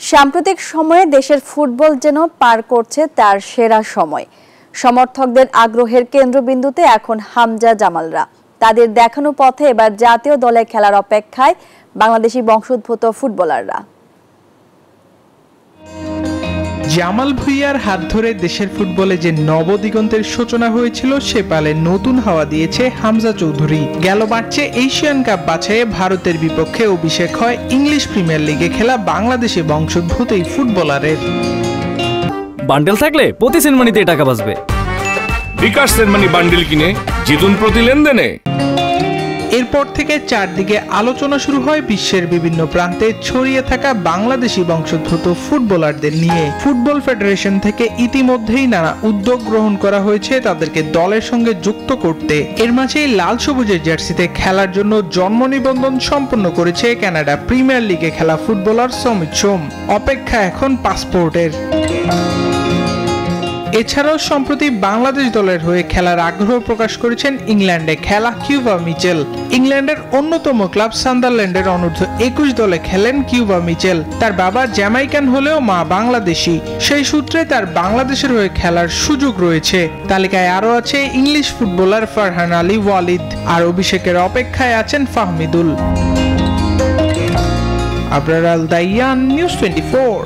সাম্প্রতিক সময়ে দেশের ফুটবল যেন পার করছে তার সেরা সময়। সমর্থকদের আগ্রহের কেন্দ্রবিন্দুতে এখন হামজা জামালরা। তাদের দেখানো পথে এবার জাতীয় দলে খেলার অপেক্ষায় বাংলাদেশি বংশোদ্ভূত ফুটবলাররা। জামাল ভুঁইয়ার হাত ধরে দেশের ফুটবলে যে নবদিগন্তের সূচনা হয়েছিল সে পালে নতুন হাওয়া দিয়েছে হামজা চৌধুরী। গেল মার্চে এশিয়ান কাপ বাছাইয়ে ভারতের বিপক্ষে অভিষেক হয় ইংলিশ প্রিমিয়ার লিগে খেলা বাংলাদেশি বংশোদ্ভূত এই ফুটবলারের। বান্ডেল থাকলে প্রতি সেনমানিতে টাকা বাঁচবে। বিকাশ সেনমানি বান্ডেল কিনে জিতুন প্রতি লেনদেনে। এরপর থেকে চারদিকে আলোচনা শুরু হয় বিশ্বের বিভিন্ন প্রান্তে ছড়িয়ে থাকা বাংলাদেশি বংশোদ্ভূত ফুটবলারদের নিয়ে। ফুটবল ফেডারেশন থেকে ইতিমধ্যেই নানা উদ্যোগ গ্রহণ করা হয়েছে তাদেরকে দলের সঙ্গে যুক্ত করতে। এর মাঝেই লাল সবুজের জার্সিতে খেলার জন্য জন্ম নিবন্ধন সম্পন্ন করেছে কানাডা প্রিমিয়ার লিগে খেলা ফুটবলার সমিত সোম। অপেক্ষা এখন পাসপোর্টের। এছাড়াও সম্প্রতি বাংলাদেশ দলের হয়ে খেলার আগ্রহ প্রকাশ করেছেন ইংল্যান্ডে খেলা কিউবা মিচেল। ইংল্যান্ডের অন্যতম ক্লাব সান্দারল্যান্ডের অনূর্ধ্ব 21 দলে খেলেন কিউবা মিচেল। তার বাবা জ্যামাইকান হলেও মা বাংলাদেশি, সেই সূত্রে তার বাংলাদেশের হয়ে খেলার সুযোগ রয়েছে। তালিকায় আরও আছে ইংলিশ ফুটবলার ফারহান আলী ওয়ালিদ, আর অভিষেকের অপেক্ষায় আছেন ফাহমিদুল। আবরার আল দাইয়ান, নিউজ 24।